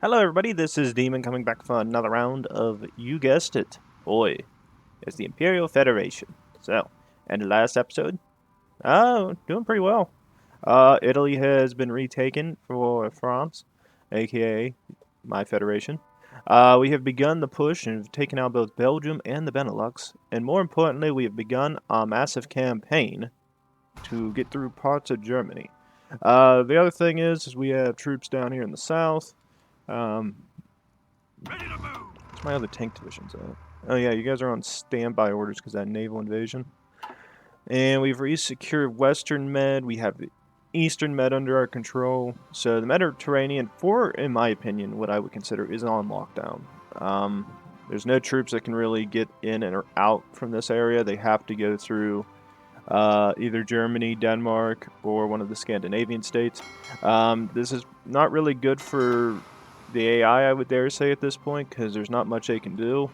Hello everybody, this is Demon coming back for another round of, you guessed it, boy, it's the Imperial Federation. So, and the last episode, doing pretty well. Italy has been retaken for France, aka my federation. We have begun the push and have taken out both Belgium and the Benelux, and more importantly, we have begun a massive campaign to get through parts of Germany. The other thing is we have troops down here in the south. Um, Where's my other tank divisions at? Oh yeah, you guys are on standby orders because that naval invasion. And we've re-secured Western Med. We have the Eastern Med under our control. So the Mediterranean, in my opinion, what I would consider is on lockdown. There's no troops that can really get in and or out from this area. They have to go through either Germany, Denmark, or one of the Scandinavian states. This is not really good for the AI, I would dare say at this point, because there's not much they can do.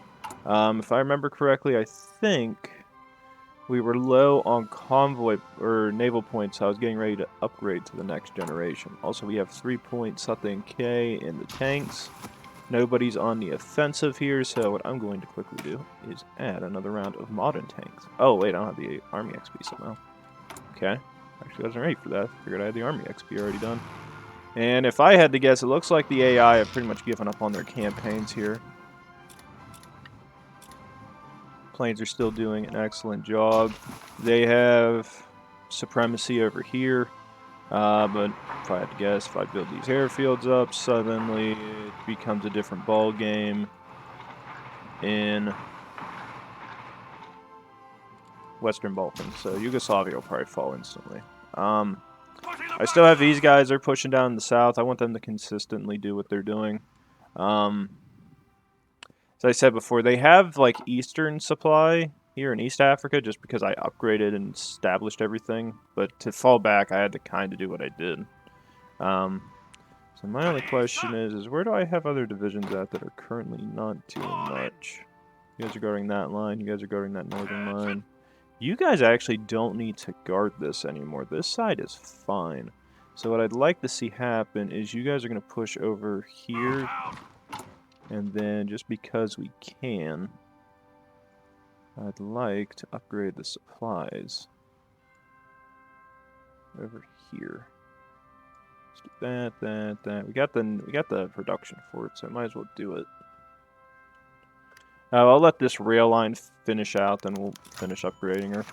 If I remember correctly, I think we were low on convoy or naval points, so I was getting ready to upgrade to the next generation. Also, we have 3 point something K in the tanks. Nobody's on the offensive here, so what I'm going to quickly do is add another round of modern tanks. Oh, wait, I don't have the Army XP somehow. Okay. Actually, I wasn't ready for that. Figured I had the Army XP already done. And if I had to guess, it looks like the AI have pretty much given up on their campaigns here. Planes are still doing an excellent job. They have supremacy over here. But if I had to guess, if I build these airfields up, suddenly it becomes a different ball game in Western Balkans. So Yugoslavia will probably fall instantly. I still have these guys. They're pushing down in the south. I want them to consistently do what they're doing. As I said before, they have like Eastern supply here in East Africa just because I upgraded and established everything. But to fall back, I had to kind of do what I did. So my only question is where do I have other divisions at that are currently not doing much? You guys are guarding that line. You guys are guarding that northern line. You guys actually don't need to guard this anymore. This side is fine. So what I'd like to see happen is you guys are going to push over here. And then just because we can, I'd like to upgrade the supplies over here. Let's do that. We got the production for it, so I might as well do it. I'll let this rail line finish out, then we'll finish upgrading her.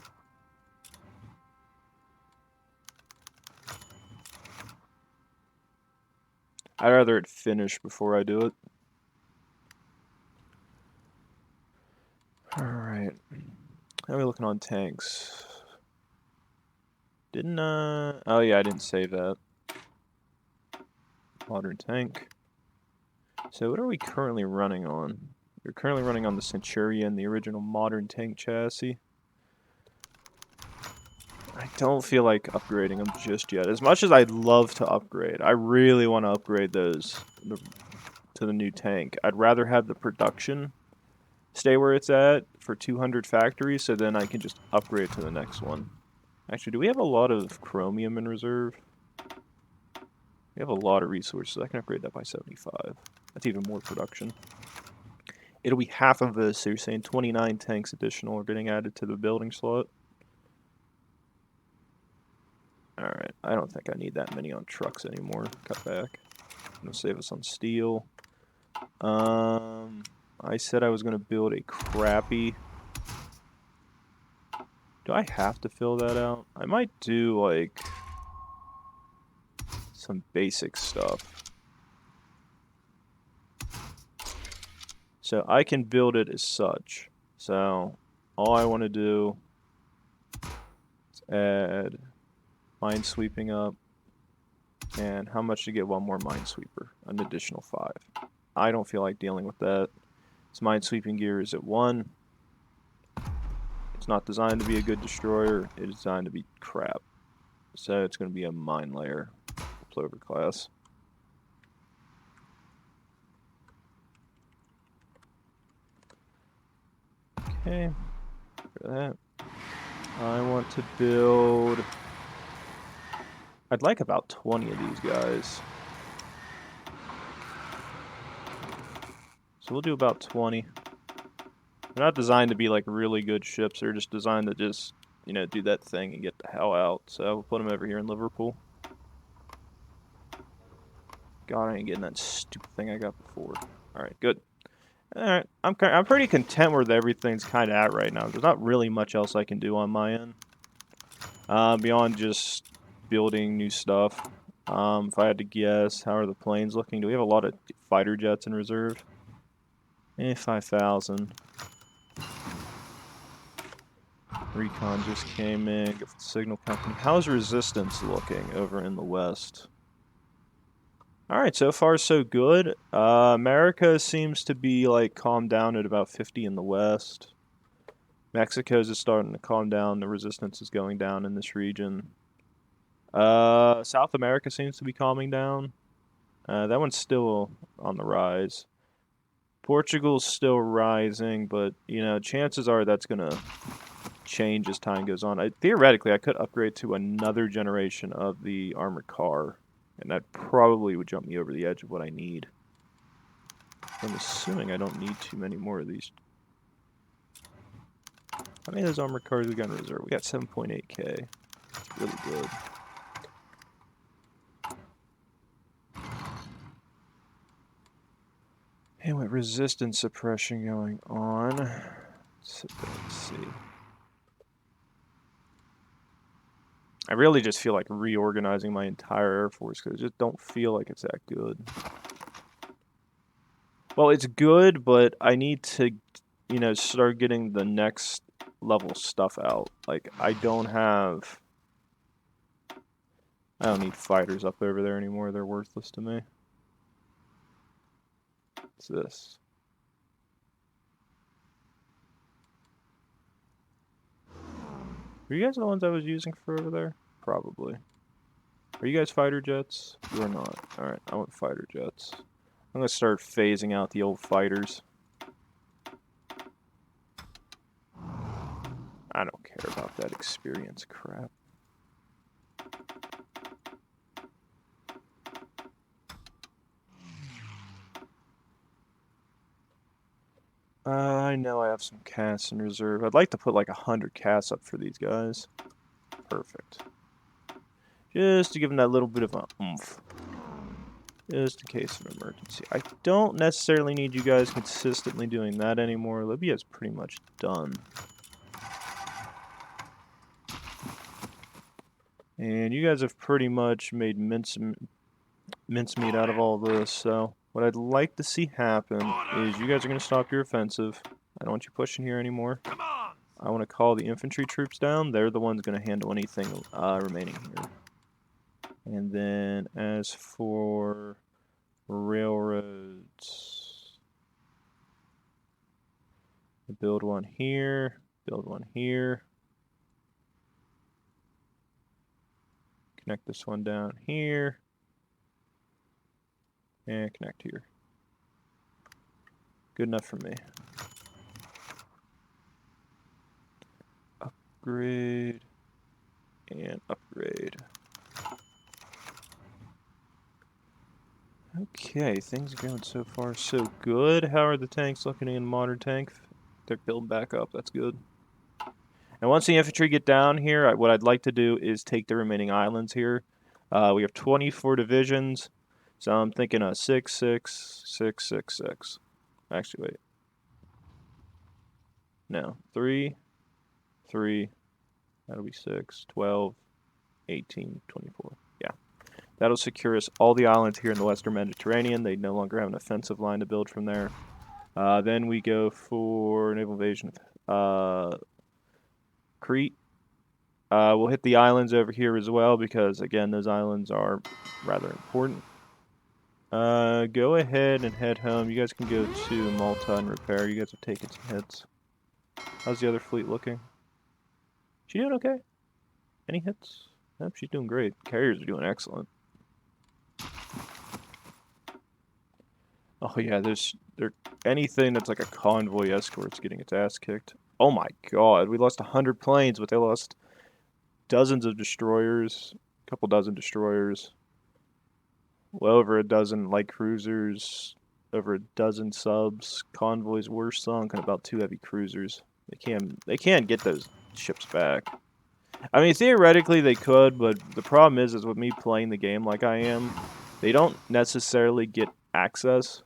I'd rather it finish before I do it. Alright. How are we looking on tanks? Oh yeah, I didn't save that. Modern tank. So what are we currently running on? We're currently running on the Centurion, the original modern tank chassis. I don't feel like upgrading them just yet. As much as I'd love to upgrade, I really want to upgrade those to the new tank. I'd rather have the production stay where it's at for 200 factories, so then I can just upgrade to the next one. Actually, do we have a lot of chromium in reserve? We have a lot of resources. I can upgrade that by 75. That's even more production. It'll be half of this, so you're saying 29 tanks additional are getting added to the building slot. Alright, I don't think I need that many on trucks anymore. Cut back. Gonna save us on steel. I said I was gonna build a crappy. Do I have to fill that out? I might do like some basic stuff. So I can build it as such. So all I want to do is add minesweeping up. And how much to get one more minesweeper? An additional 5. I don't feel like dealing with that. This minesweeping gear is at 1. It's not designed to be a good destroyer. It is designed to be crap. So it's going to be a mine layer, Plover class. Okay, for that. I want to build... I'd like about 20 of these guys. So we'll do about 20. They're not designed to be like really good ships. They're just designed to just, you know, do that thing and get the hell out. So we'll put them over here in Liverpool. God, I ain't getting that stupid thing I got before. All right, good. All right, I'm pretty content where everything's kind of at right now. There's not really much else I can do on my end, beyond just building new stuff. If I had to guess, how are the planes looking? Do we have a lot of fighter jets in reserve? 5,000. Recon just came in. Go for the signal company. How's resistance looking over in the west? All right, so far so good. America seems to be like calmed down at about 50 in the west. Mexico's is starting to calm down. The resistance is going down in this region. South America seems to be calming down. That one's still on the rise. Portugal's still rising, but you know, chances are that's gonna change as time goes on. Theoretically, I could upgrade to another generation of the armored car, and that probably would jump me over the edge of what I need. I'm assuming I don't need too many more of these. How many of those armored cars we got in reserve? We got 7.8k. That's really good. And with resistance suppression going on, let's see. I really just feel like reorganizing my entire Air Force because I just don't feel like it's that good. Well, it's good, but I need to, you know, start getting the next level stuff out. Like, I don't need fighters up over there anymore. They're worthless to me. What's this? Are you guys the ones I was using for over there? Probably. Are you guys fighter jets? You are not. Alright, I want fighter jets. I'm gonna start phasing out the old fighters. I don't care about that experience crap. I know I have some casts in reserve. I'd like to put like 100 casts up for these guys. Perfect. Just to give them that little bit of a oomph. Just in case of an emergency. I don't necessarily need you guys consistently doing that anymore. Libya's pretty much done. And you guys have pretty much made mincemeat out of all this, so what I'd like to see happen is you guys are going to stop your offensive. I don't want you pushing here anymore. I want to call the infantry troops down. They're the ones going to handle anything remaining here. And then as for railroads, build one here, build one here. Connect this one down here. And connect here. Good enough for me. Upgrade. And upgrade. Okay, things are going so far so good. How are the tanks looking in modern tank? They're building back up, that's good. And once the infantry get down here, what I'd like to do is take the remaining islands here. We have 24 divisions, so I'm thinking 6, 6, 6, 6, 6. Actually, wait. No, 3, 3, that'll be 6, 12, 18, 24. Yeah. That'll secure us all the islands here in the Western Mediterranean. They no longer have an offensive line to build from there. Then we go for naval invasion of Crete. We'll hit the islands over here as well because, again, those islands are rather important. Go ahead and head home. You guys can go to Malta and repair. You guys have taken some hits. How's the other fleet looking? She doing okay? Any hits? Nope, she's doing great. Carriers are doing excellent. Oh yeah, anything that's like a convoy escort's getting its ass kicked. Oh my god, we lost 100 planes, but they lost dozens of destroyers, a couple dozen destroyers, well over a dozen light cruisers, over a dozen subs, convoys were sunk, and about 2 heavy cruisers. They can't get those ships back. I mean, theoretically they could, but the problem is with me playing the game like I am, they don't necessarily get access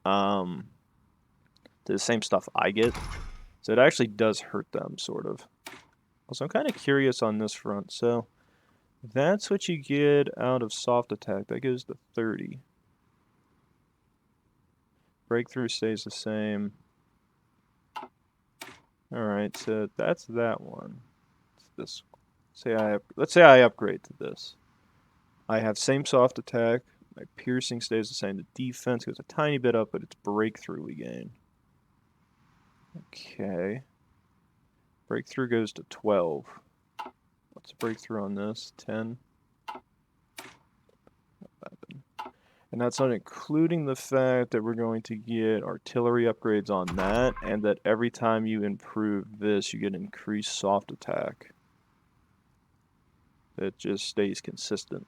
to the same stuff I get. So it actually does hurt them, sort of. Also, I'm kind of curious on this front. So that's what you get out of soft attack. That goes to 30. Breakthrough stays the same. Alright, so that's that one. It's this one. Let's say I upgrade to this. I have same soft attack. My piercing stays the same. The defense goes a tiny bit up, but it's breakthrough we gain. Okay. Breakthrough goes to 12. What's the breakthrough on this? 10. 11. And that's not including the fact that we're going to get artillery upgrades on that, and that every time you improve this, you get increased soft attack. It just stays consistent.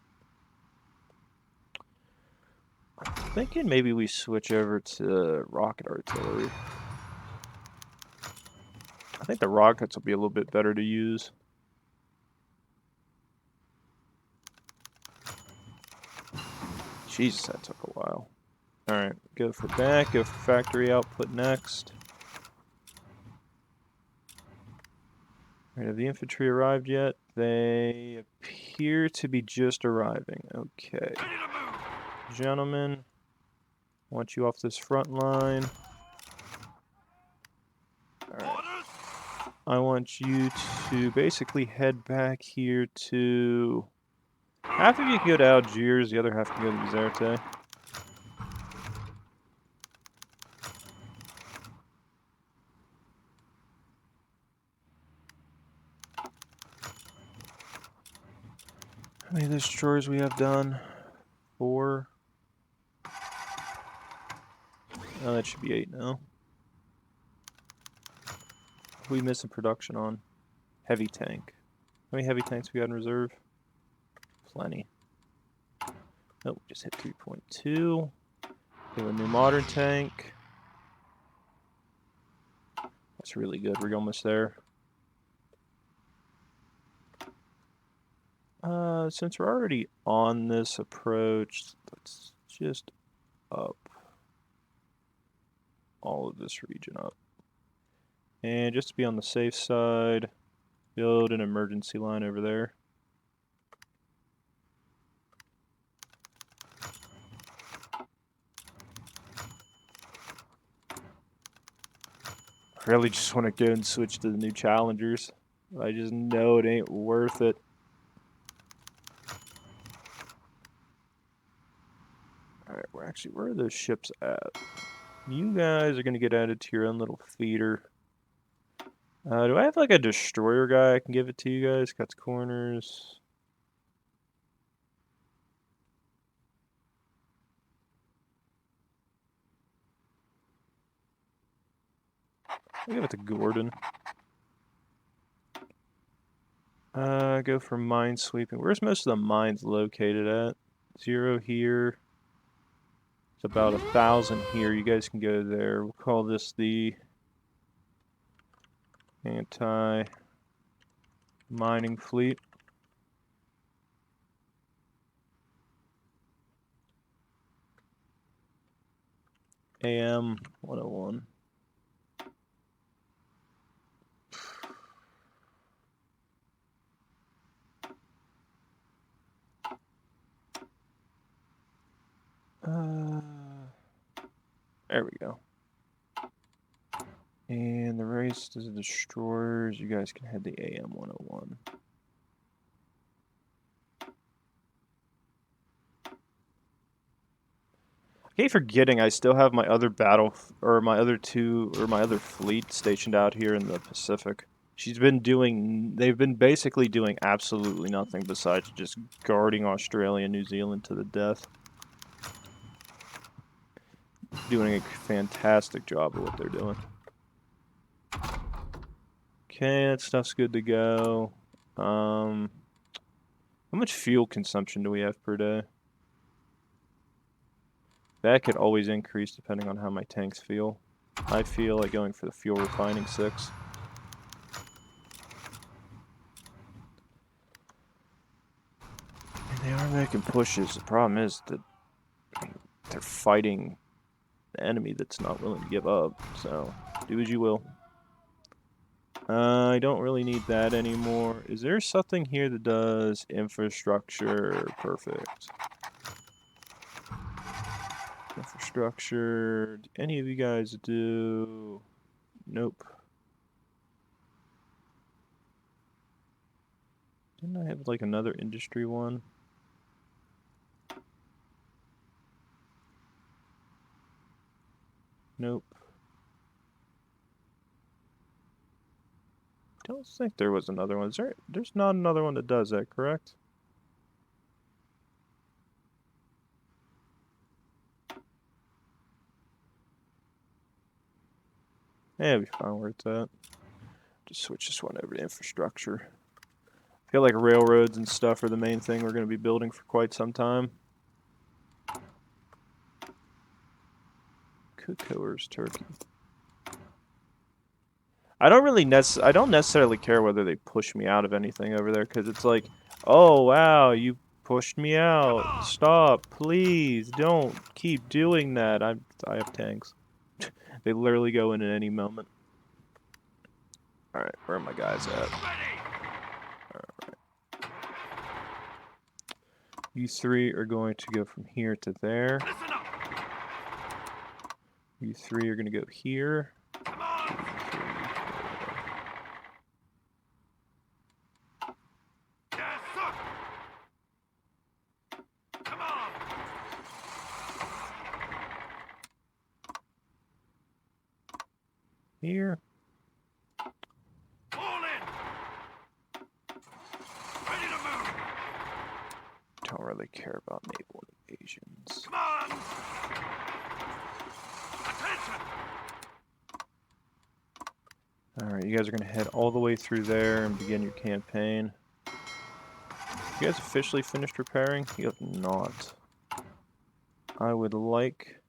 I'm thinking maybe we switch over to rocket artillery. I think the rockets will be a little bit better to use. Jesus, that took a while. Alright, go for that, go for factory output next. Alright, have the infantry arrived yet? They appear to be just arriving. Okay. Gentlemen, I want you off this front line. Alright. I want you to basically head back here to... Half of you can go to Algiers, the other half can go to Bizerte. How many destroyers we have done? 4. Oh, that should be 8 now. What are we missing production on? Heavy tank. How many heavy tanks we got in reserve? Plenty. Oh, we just hit 3.2. We have a new modern tank. That's really good. We're almost there. Since we're already on this approach, let's just up all of this region up. And just to be on the safe side, build an emergency line over there. I really just want to go and switch to the new Challengers. I just know it ain't worth it. Alright, where are those ships at? You guys are going to get added to your own little feeder. Do I have like a destroyer guy I can give it to you guys? Cuts corners. I'll give it to Gordon. Go for mine sweeping. Where's most of the mines located at? 0 here. It's about 1,000 here. You guys can go there. We'll call this the anti-mining fleet. AM 101. There we go. And the rest is the destroyers. You guys can head the AM 101. I keep forgetting I still have my other my other fleet stationed out here in the Pacific. They've been basically doing absolutely nothing besides just guarding Australia and New Zealand to the death. Doing a fantastic job of what they're doing. Okay, that stuff's good to go. How much fuel consumption do we have per day? That could always increase depending on how my tanks feel. I feel like going for the fuel refining 6. And they are making pushes. The problem is that they're fighting the enemy that's not willing to give up. So, do as you will. I don't really need that anymore. Is there something here that does infrastructure? Perfect. Infrastructure. Do any of you guys do? Nope. Didn't I have like another industry one? Nope. Don't think there was another one. There's not another one that does that, correct? Yeah, we found where it's at. Just switch this one over to infrastructure. I feel like railroads and stuff are the main thing we're going to be building for quite some time. Cookers turkey. I don't necessarily care whether they push me out of anything over there, because it's like, oh wow, you pushed me out. Stop, please, don't keep doing that. I have tanks. They literally go in at any moment. All right, where are my guys at? All right. You three are going to go from here to there. You three are going to go here. Here. Don't really care about naval invasions. Come on! Attention! Alright, you guys are going to head all the way through there and begin your campaign. You guys officially finished repairing? You have not. I would like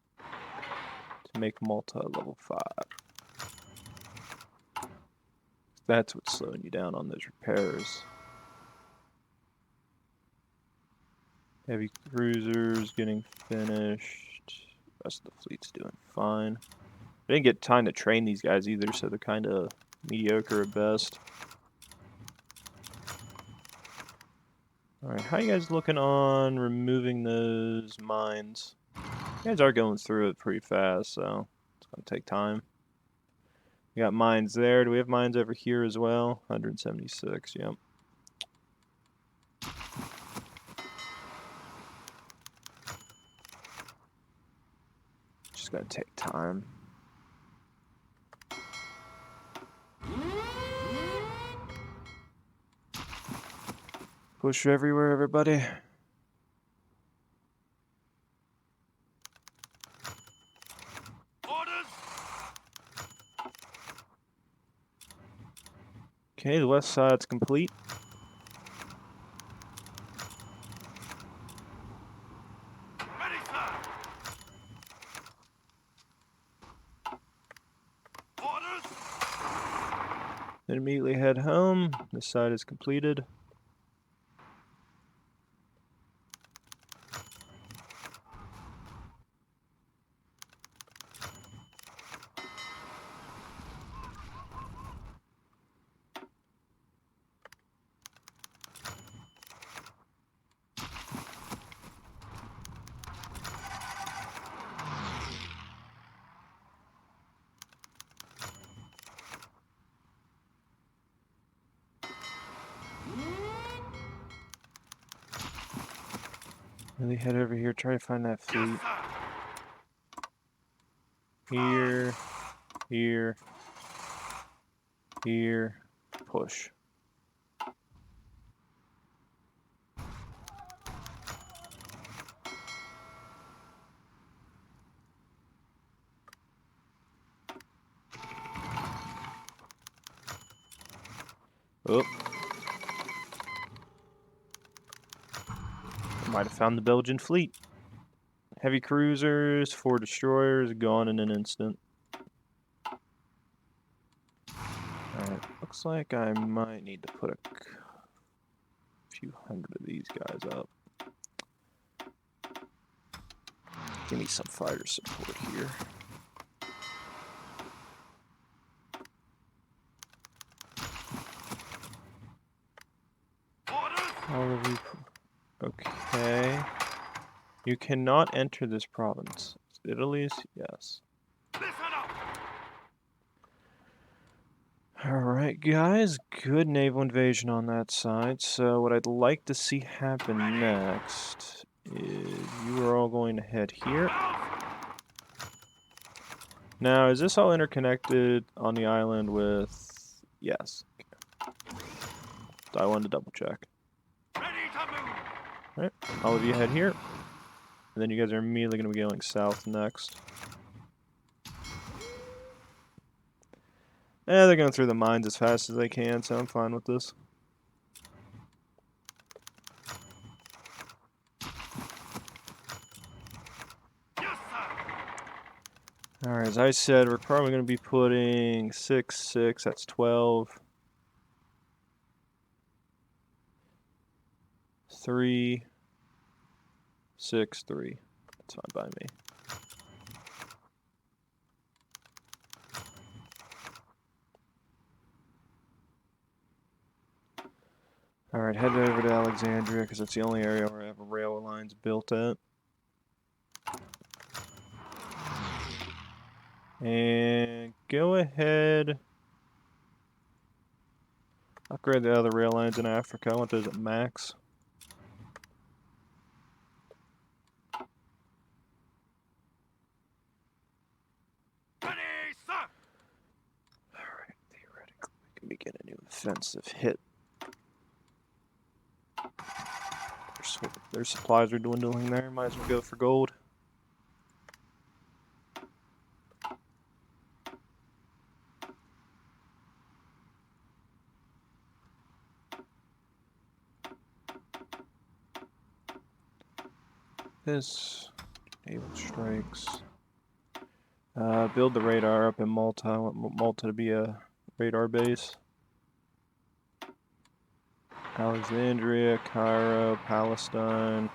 to make Malta level 5. That's what's slowing you down on those repairs. Heavy cruisers getting finished. Rest of the fleet's doing fine. I didn't get time to train these guys either, so they're kind of mediocre at best. Alright, how you guys looking on removing those mines? You guys are going through it pretty fast, so it's going to take time. We got mines there. Do we have mines over here as well? 176, yep. Just going to take time. Push everywhere, everybody. Orders! Okay, the west side's complete. Ready, sir! Orders! Then immediately head home. This side is completed. Really head over here, try to find that fleet. Here, here, here, push. Oh. Might have found the Belgian fleet. Heavy cruisers, 4 destroyers, gone in an instant. Alright, looks like I might need to put a few hundred of these guys up. Give me some fighter support here. Orders! All of you. Okay. You cannot enter this province. Italy's? Yes. Listen up! Alright, guys. Good naval invasion on that side. So, what I'd like to see happen next is you are all going to head here. Now, is this all interconnected on the island with... Yes. I wanted to double check. Ready to move! Alright, all of you head here. And then you guys are immediately going to be going south next. They're going through the mines as fast as they can, so I'm fine with this. Yes, sir! Alright, as I said, we're probably going to be putting 6, 6, that's 12. 3, 6, 3. That's fine by me. Alright, head over to Alexandria, because it's the only area where I have railway lines built at. And go ahead. Upgrade the other rail lines in Africa. I want those at max. Ready, sir! Alright, theoretically, we can begin a new offensive hit. Their supplies are dwindling there. Might as well go for gold. This naval strikes. Build the radar up in Malta. I want Malta to be a radar base. Alexandria, Cairo, Palestine.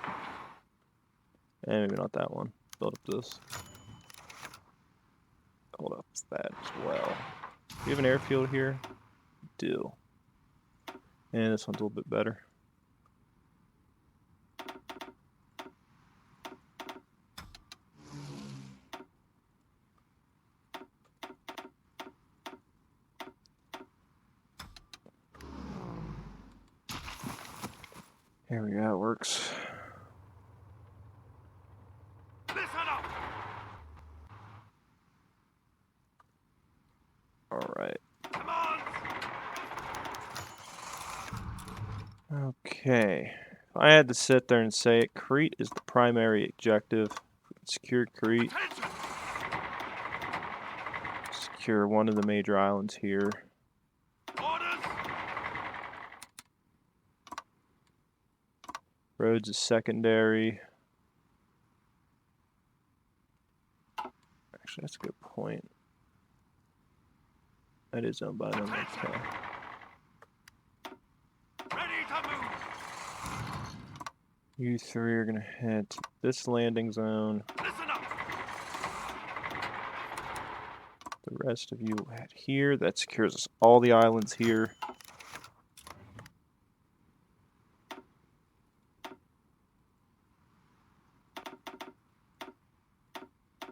And maybe not that one. Build up this. Hold up that as well. Do you have an airfield here? Do. And this one's a little bit better. Here we go, it works. Listen up! Alright. Come on! Okay. If I had to sit there and say it, Crete is the primary objective. Secure Crete. Attention! Secure one of the major islands here. Orders! Rhodes is secondary. Actually, that's a good point. That is owned by them. Okay. Ready to move! You three are going to head to this landing zone. Listen up! The rest of you will head here. That secures us all the islands here.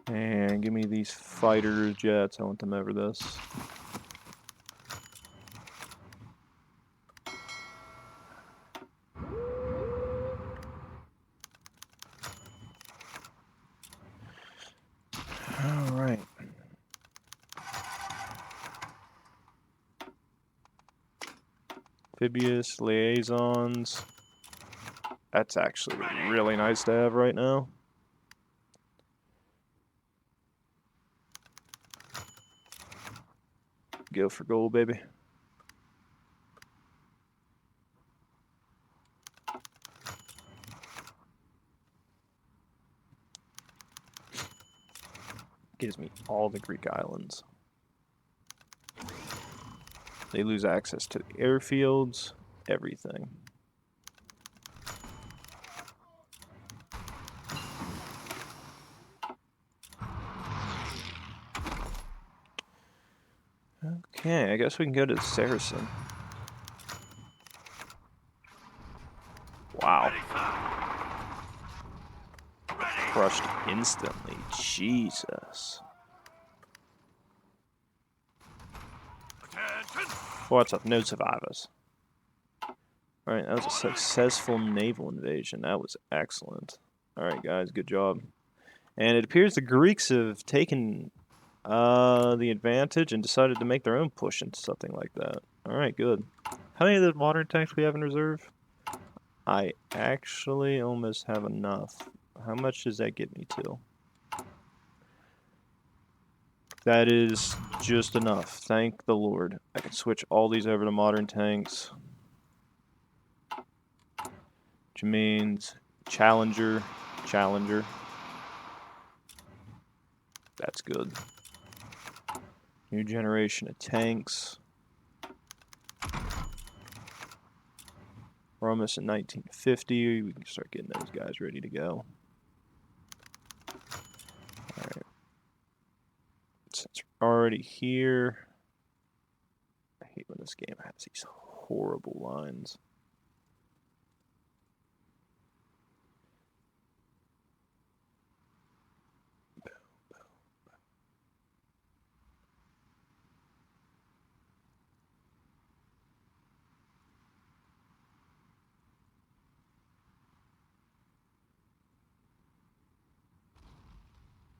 And give me these fighter jets. I want them over this. Alright. Amphibious liaisons. That's actually really nice to have right now. Go for gold, baby. gives me all the Greek islands. They lose access to the airfields, everything. Okay, I guess we can go to the Saracen. Wow. Ready, sir. Ready. Crushed instantly. Jesus. Attention. What's up? No survivors. Alright, that was a successful naval invasion. That was excellent. Alright, guys, good job. And it appears the Greeks have taken the advantage and decided to make their own push into something like that. Alright, good. How many of those modern tanks we have in reserve? I actually almost have enough. How much does that get me to? That is just enough. Thank the Lord. I can switch all these over to modern tanks. Which means Challenger, Challenger. That's good. New generation of tanks. We're almost in 1950. We can start getting those guys ready to go. Alright. Since we're already here, I hate when this game has these horrible lines.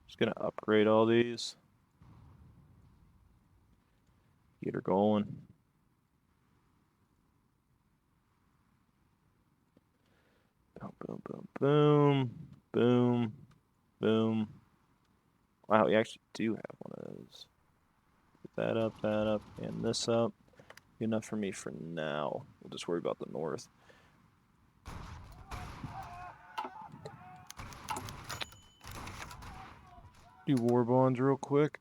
Just gonna upgrade all these. Get her going. Boom, boom, boom, boom, boom, boom. Wow, we actually do have one of those. Get that up, and this up. Good enough for me for now. We'll just worry about the north. Do war bonds real quick.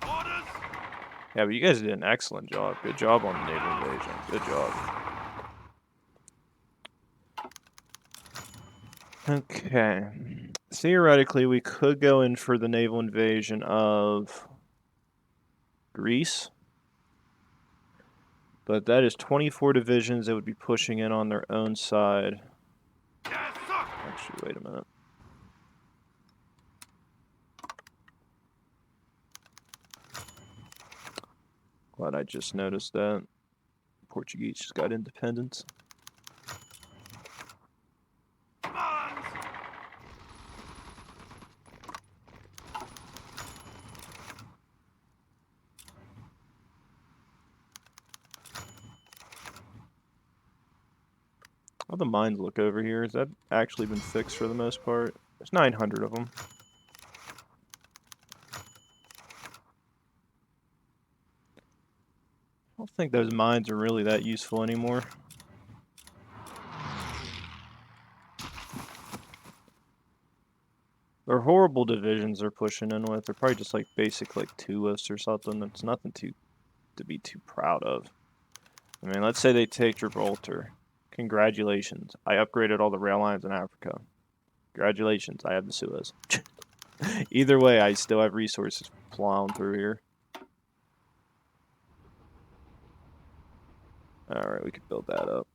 Orders. Yeah, but you guys did an excellent job. Good job on the naval invasion. Good job. Okay. Theoretically, we could go in for the naval invasion of Greece. But that is 24 divisions that would be pushing in on their own side. Yes, sir. Actually, wait a minute. Glad I just noticed that. Portuguese just got independence. Commands. How the mines look over here? Has that actually been fixed for the most part? There's 900 of them. I don't think those mines are really that useful anymore. They're horrible divisions they're pushing in with. They're probably just like basic like 2 lists or something. That's nothing to be too proud of. I mean, let's say they take Gibraltar. Congratulations. I upgraded all the rail lines in Africa. Congratulations, I have the Suez. Either way, I still have resources plowing through here. Alright, we could build that up.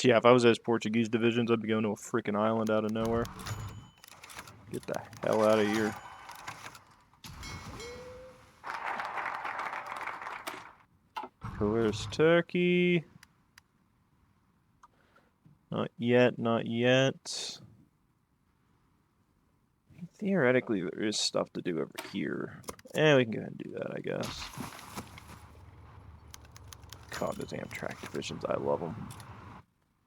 Yeah, if I was those Portuguese divisions, I'd be going to a freaking island out of nowhere. Get the hell out of here. Where's Turkey? Not yet, not yet. Theoretically, there is stuff to do over here. And we can go ahead and do that, I guess. God, those Amtrak divisions, I love them.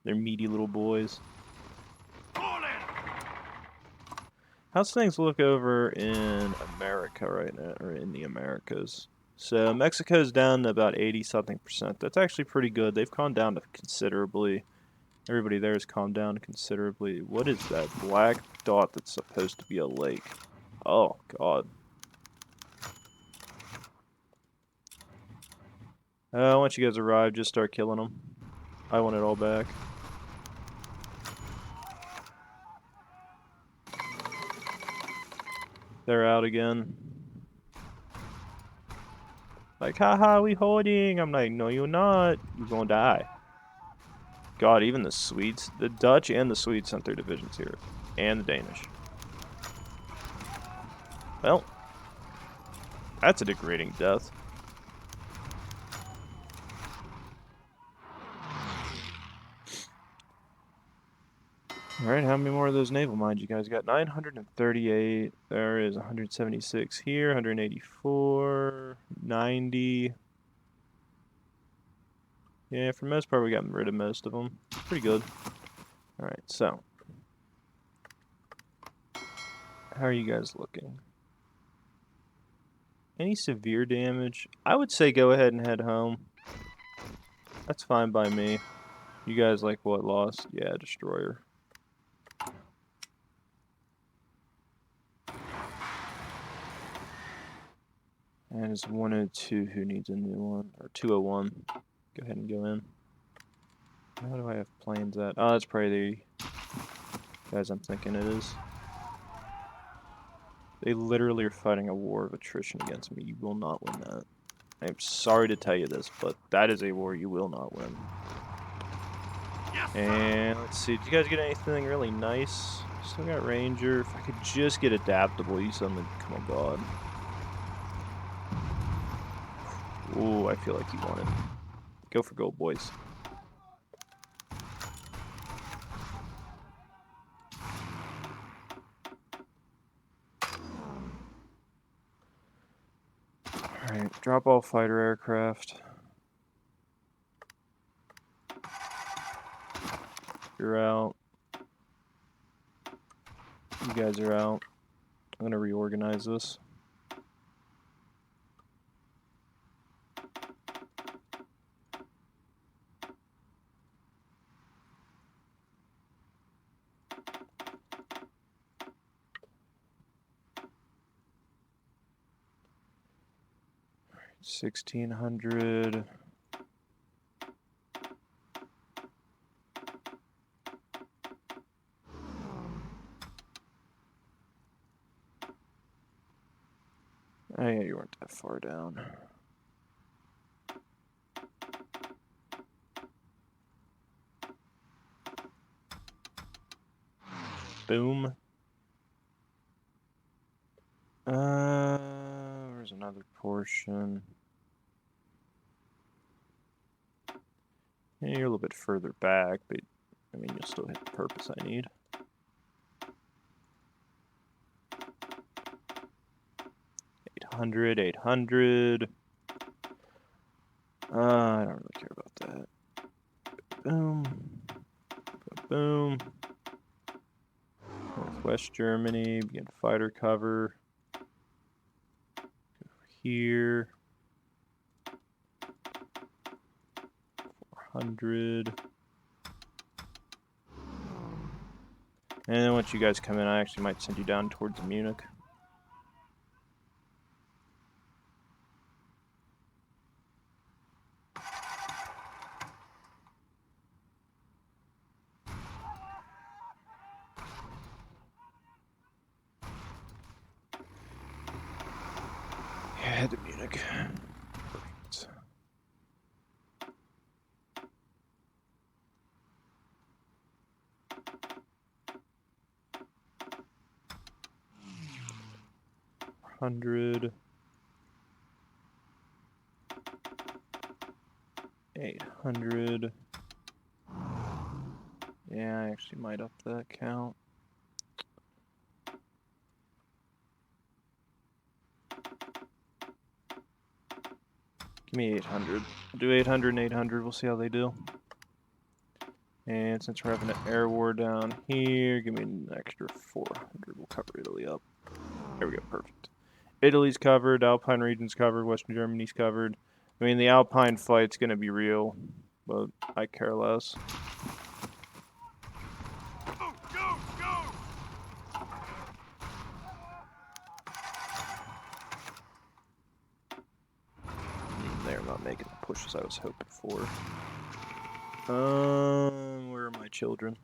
They're meaty little boys. Fall in. How's things look over in America right now, or in the Americas? So Mexico's down to about 80-something%. That's actually pretty good. They've calmed down considerably. Everybody there has calmed down considerably. What is that black dot that's supposed to be a lake? Oh, God. Once you guys arrive, just start killing them. I want it all back. They're out again. Like, haha, we holding. I'm like, no, you're not. You're gonna die. God, even the Swedes, the Dutch and the Swedes sent their divisions here. And the Danish. Well, that's a degrading death. Alright, how many more of those naval mines you guys got? 938. There is 176 here, 184, 90. Yeah, for the most part, we got rid of most of them. Pretty good. Alright, so. How are you guys looking? Any severe damage? I would say go ahead and head home. That's fine by me. You guys like what lost? Yeah, destroyer. And it's 102 who needs a new one, or 201. Go ahead and go in. How do I have planes at? Oh, that's probably the guys I'm thinking it is. They literally are fighting a war of attrition against me. You will not win that. I'm sorry to tell you this, but that is a war you will not win. Yes, sir. And let's see, did you guys get anything really nice? Still got Ranger. If I could just get adaptable, you suddenly become a god. Ooh, I feel like you want it. Go for gold, boys. Alright, drop all fighter aircraft. You're out. You guys are out. I'm gonna reorganize this. $1,600. Oh yeah, you weren't that far down. Boom. Where's another portion? Yeah, you're a little bit further back, but I mean, you'll still hit the purpose I need. $800, $800. I don't really care about that. Boom. Boom. Northwest Germany, begin fighter cover. Over here. 400. And then once you guys come in, I actually might send you down towards Munich. Yeah, head to Munich. Perfect. $100. 800. Yeah, I actually might up that count. Give me 800. We'll do 800 and 800. We'll see how they do. And since we're having an air war down here, give me an extra 400. We'll cover Italy up. There we go. Perfect. Italy's covered, Alpine region's covered, Western Germany's covered. I mean, the Alpine fight's gonna be real, but I care less. Go, go, go! They're not making the pushes I was hoping for. Where are my children?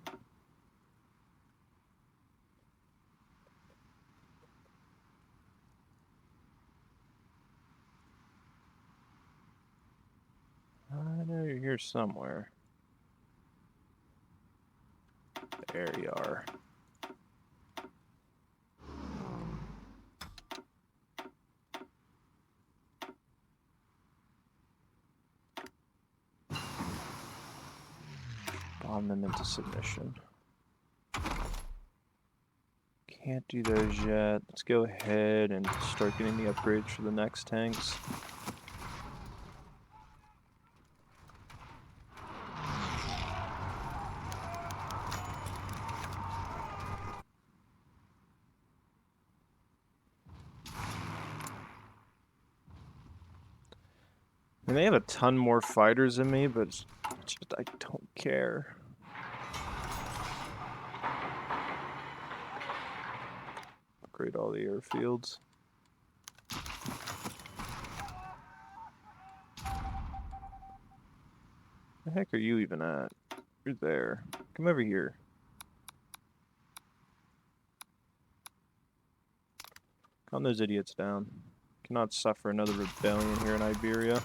I know you're here somewhere. There you are. Bomb them into submission. Can't do those yet. Let's go ahead and start getting the upgrades for the next tanks. And they have a ton more fighters than me, but it's just I don't care. Upgrade all the airfields. The heck are you even at? You're there. Come over here. Calm those idiots down. Cannot suffer another rebellion here in Iberia.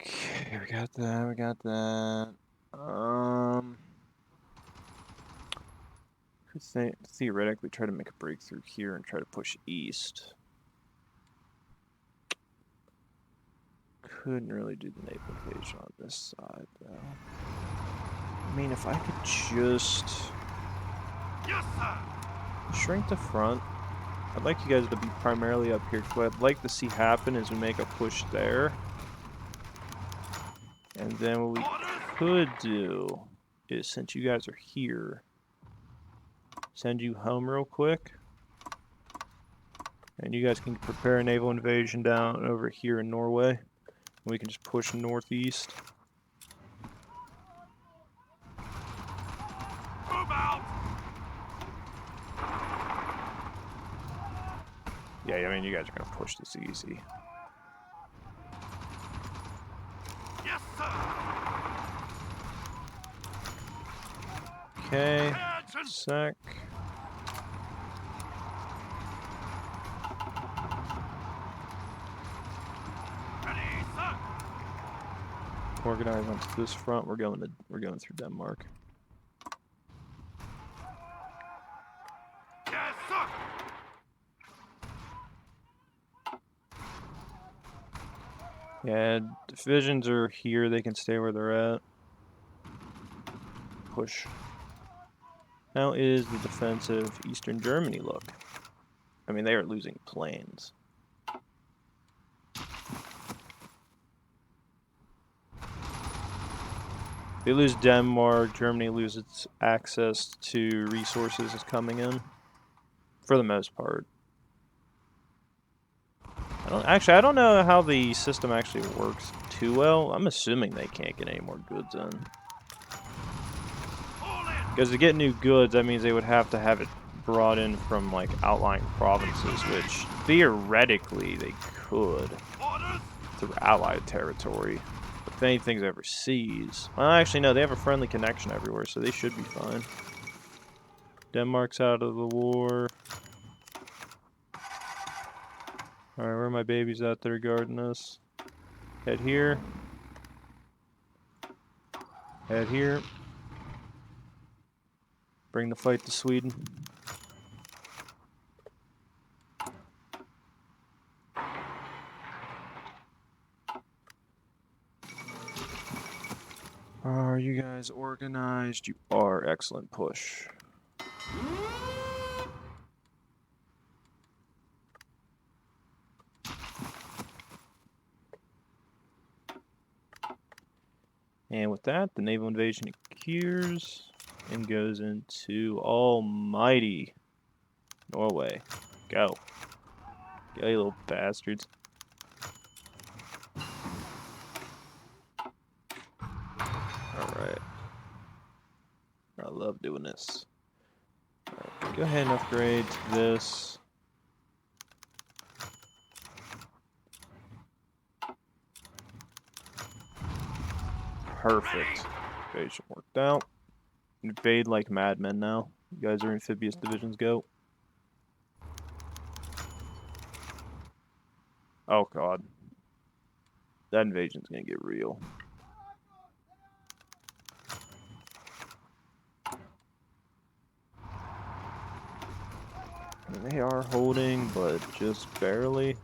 Okay, we got that, we got that. Could theoretically try to make a breakthrough here and try to push east. Couldn't really do the naval invasion on this side, though. I mean, if I could just Yes, sir! shrink the front. I'd like you guys to be primarily up here, because what I'd like to see happen is we make a push there. And then what we could do is, since you guys are here, send you home real quick. And you guys can prepare a naval invasion down over here in Norway. And we can just push northeast. Move out! Yeah, I mean, you guys are going to push this easy. Yes, sir! Okay, Attention! sec. Ready, sir! Organize onto this front. We're going through Denmark. Yes, sir! Yeah, divisions are here. They can stay where they're at. Push. How is the defense of Eastern Germany look? I mean, they are losing planes. They lose Denmark, Germany loses access to resources is coming in. For the most part. I don't know how the system actually works too well. I'm assuming they can't get any more goods in. Because to get new goods, that means they would have to have it brought in from, like, outlying provinces, which theoretically they could through allied territory. But if anything's overseas... Well, actually, no, they have a friendly connection everywhere, so they should be fine. Denmark's out of the war. Alright, where are my babies out there guarding us? Head here. Head here. Bring the fight to Sweden. Are you guys organized? You are. Excellent push. And with that, the naval invasion occurs. and goes into almighty Norway. Go. Go, you little bastards. Alright. I love doing this. Alright, go ahead and upgrade to this. Perfect. Invasion worked out. Invade like madmen now. You guys are amphibious divisions, go. Oh god. That invasion's gonna get real. They are holding, but just barely.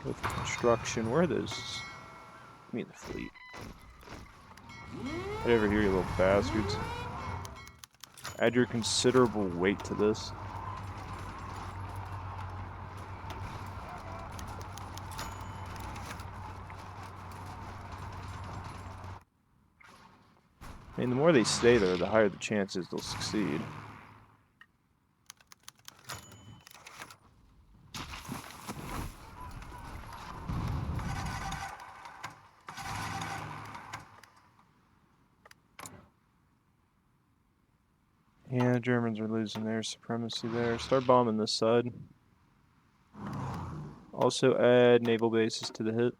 Go for construction. Where are those? Give me the fleet. Head over here, you little bastards. Add your considerable weight to this. I mean, the more they stay there, the higher the chances they'll succeed. Yeah, Germans are losing their supremacy there. Start bombing this side. Also add naval bases to the hit.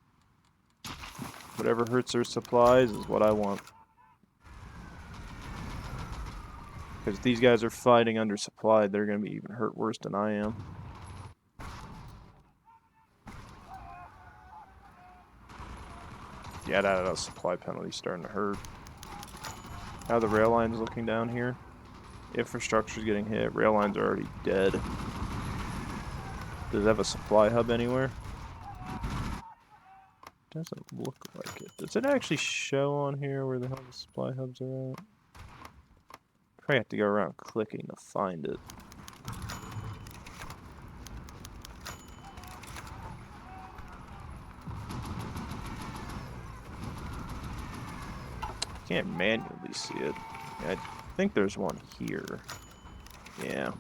Whatever hurts their supplies is what I want. Because these guys are fighting undersupplied, they're going to be even hurt worse than I am. Yeah, that supply penalty starting to hurt. How the rail line's looking down here. Infrastructure's getting hit. Rail lines are already dead. Does it have a supply hub anywhere? Doesn't look like it. Does it actually show on here where the hell the supply hubs are at? Probably have to go around clicking to find it. Can't manually see it. I think there's one here. Yeah.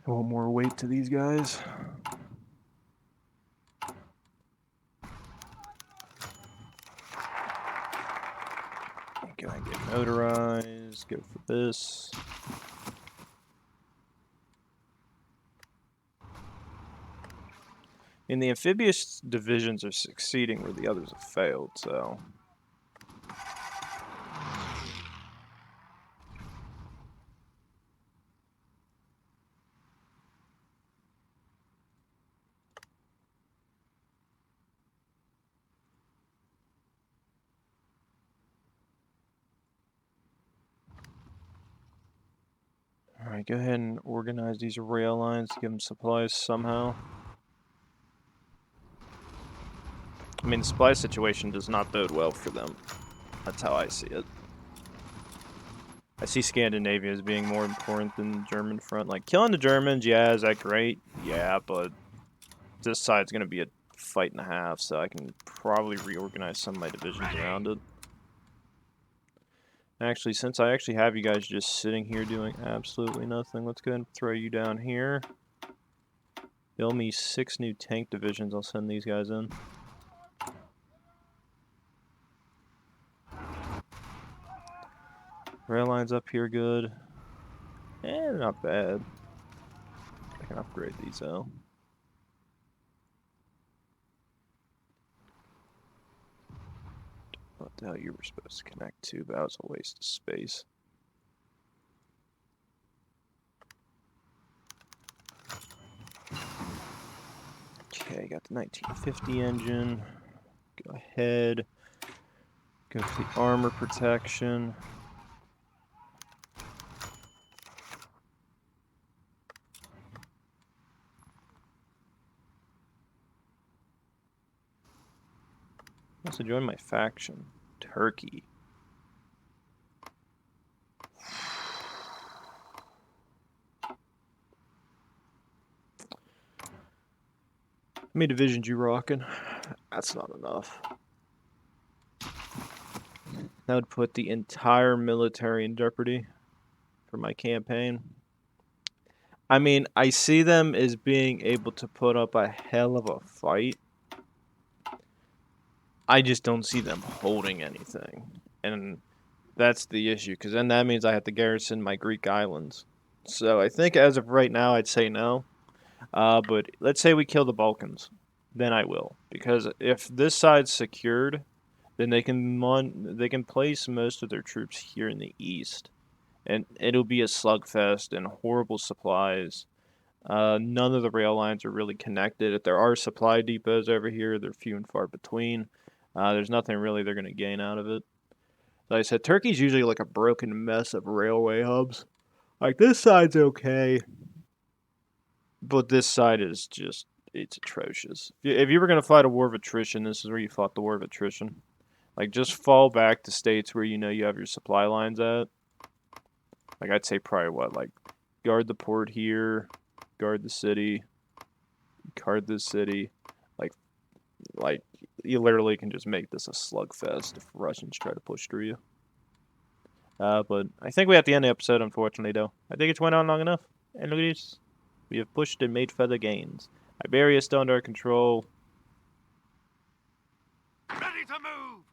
A little more weight to these guys. Can I get motorized? Go for this. And the amphibious divisions are succeeding where the others have failed, so. Alright, go ahead and organize these rail lines to give them supplies somehow. I mean, the supply situation does not bode well for them. That's how I see it. I see Scandinavia as being more important than the German front. Like, killing the Germans, yeah, is that great? Yeah, but this side's going to be a fight and a half, so I can probably reorganize some of my divisions around it. Actually, since I actually have you guys just sitting here doing absolutely nothing, let's go ahead and throw you down here. Build me 6 new tank divisions. I'll send these guys in. Rail lines up here good. Eh, not bad. I can upgrade these though. What the hell you were supposed to connect to, but that was a waste of space. Okay, got the 1950 engine. Go ahead. Go to the armor protection. Must have joined my faction. Turkey. many divisions you rocking? That's not enough. That would put the entire military in jeopardy for my campaign. I mean, I see them as being able to put up a hell of a fight. I just don't see them holding anything. And that's the issue, because then that means I have to garrison my Greek islands. So I think as of right now, I'd say no. But let's say we kill the Balkans. Then I will. Because if this side's secured, then they can place most of their troops here in the east. And it'll be a slugfest and horrible supplies. None of the rail lines are really connected. If there are supply depots over here, they're few and far between. There's nothing really they're going to gain out of it. Like I said, Turkey's usually like a broken mess of railway hubs. Like, this side's okay, but this side is just, it's atrocious. If you were going to fight a war of attrition, this is where you fought the war of attrition. Like, just fall back to states where you know you have your supply lines at. Like, I'd say probably what, like, guard the port here, guard the city, guard this city. Like you literally can just make this a slugfest if Russians try to push through you. But I think we have to end the episode, unfortunately, though. I think it's went on long enough. And look at this. We have pushed and made further gains. Iberia is still under our control. Ready to move!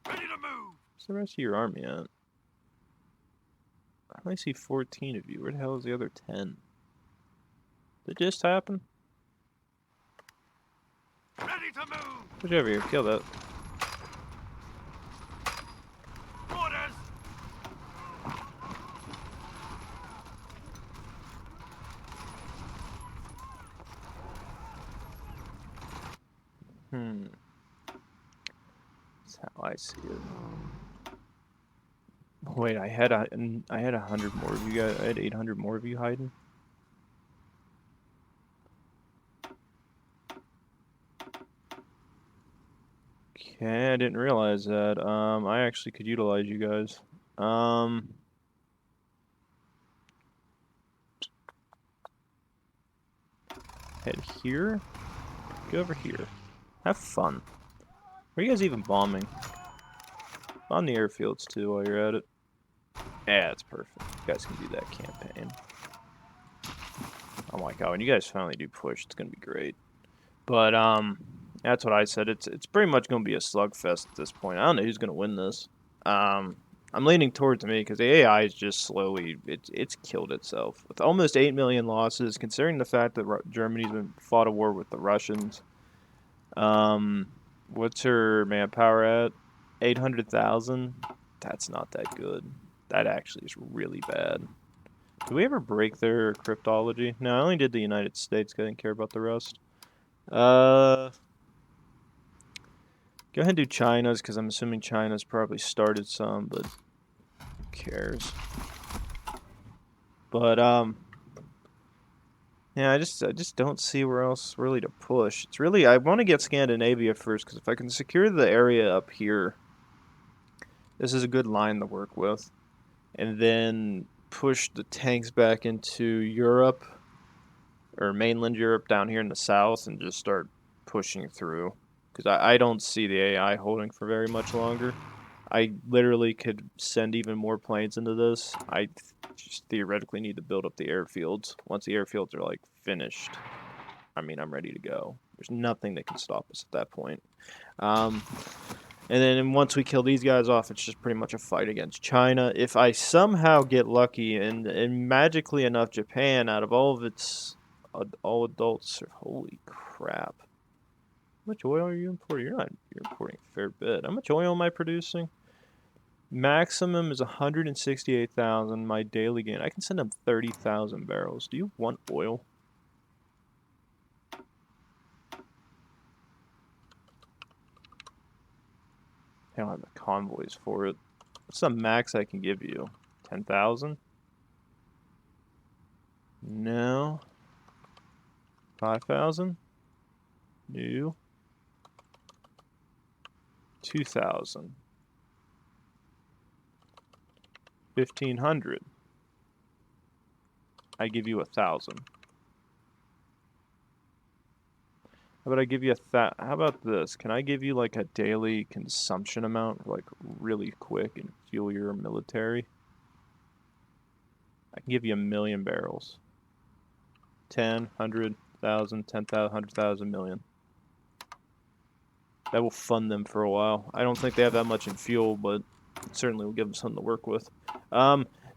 Ready to move! Where's the rest of your army at? I only see 14 of you. Where the hell is the other 10? Did it just happen? Ready to move! Push over here. Kill that. Orders! That's how I see it. Wait, I had 100 more of you guys. I had 800 more of you hiding. Okay, I didn't realize that. I actually could utilize you guys. Head here. Go over here. Have fun. Where are you guys even bombing? On the airfields too while you're at it. Yeah, it's perfect. You guys can do that campaign. Oh my god, when you guys finally do push, it's gonna be great. But that's what I said. It's pretty much gonna be a slugfest at this point. I don't know who's gonna win this. I'm leaning towards me because the AI is just slowly it's killed itself with almost 8 million losses. Considering the fact that Germany's been fought a war with the Russians. What's her manpower at? 800,000. That's not that good. That actually is really bad. Did we ever break their cryptology? No, I only did the United States. I didn't care about the rest. Go ahead and do China's, because I'm assuming China's probably started some, but who cares? But, yeah, I just don't see where else really to push. It's really, I want to get Scandinavia first, because if I can secure the area up here, this is a good line to work with. And then push the tanks back into Europe, or mainland Europe down here in the south, and just start pushing through. Because I don't see the AI holding for very much longer. I literally could send even more planes into this. I just theoretically need to build up the airfields. Once the airfields are, like, finished, I mean, I'm ready to go. There's nothing that can stop us at that point. And then once we kill these guys off, it's just pretty much a fight against China. If I somehow get lucky and magically enough, Japan, out of all of its all adults, holy crap. How much oil are you importing? You're importing a fair bit. How much oil am I producing? Maximum is 168,000. My daily gain. I can send them 30,000 barrels. Do you want oil? I don't have the convoys for it. What's the max I can give you? 10,000? No. 5,000? No. 2,000. 1,500. I give you 1,000. How about I give you how about this? Can I give you like a daily consumption amount, like really quick and fuel your military? I can give you 1,000,000 barrels. 10, 100,000, 10,000, 100,000, million. That will fund them for a while. I don't think they have that much in fuel, but it certainly will give them something to work with.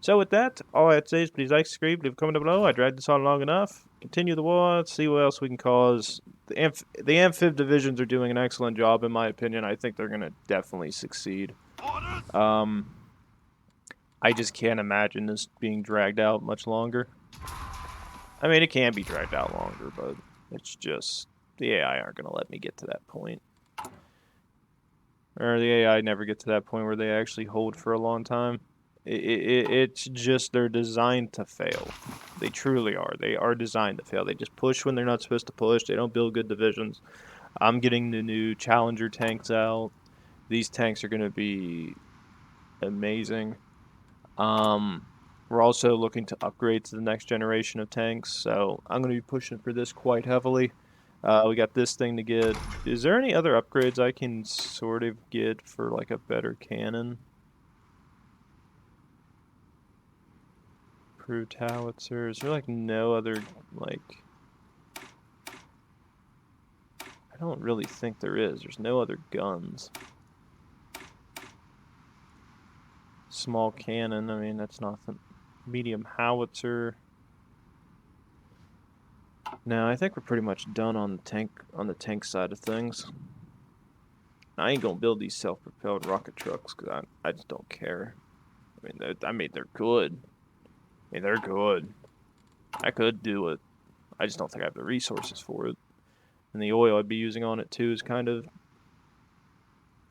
So with that, all I have to say is please like, subscribe, leave a comment down below. I dragged this on long enough. Continue the war, see what else we can cause. The amphib divisions are doing an excellent job, in my opinion. I think they're going to definitely succeed. Orders! I just can't imagine this being dragged out much longer. I mean, it can be dragged out longer, but it's just the AI aren't going to let me get to that point. Or the AI never get to that point where they actually hold for a long time. It's just they're designed to fail. They truly are. They are designed to fail. They just push when they're not supposed to push. They don't build good divisions. I'm getting the new Challenger tanks out. These tanks are going to be amazing. We're also looking to upgrade to the next generation of tanks, so I'm going to be pushing for this quite heavily. We got this thing to get. Is there any other upgrades I can sort of get for like a better cannon? Improved howitzer. Is there like no other like? I don't really think there is. There's no other guns. Small cannon. I mean, that's nothing. Medium howitzer. No, I think we're pretty much done on the tank side of things. I ain't gonna build these self-propelled rocket trucks because I just don't care. I mean they're good. I mean they're good. I could do it. I just don't think I have the resources for it. And the oil I'd be using on it too is kind of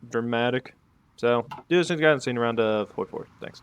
dramatic. So, do this thing, guys. See you around 44. Thanks.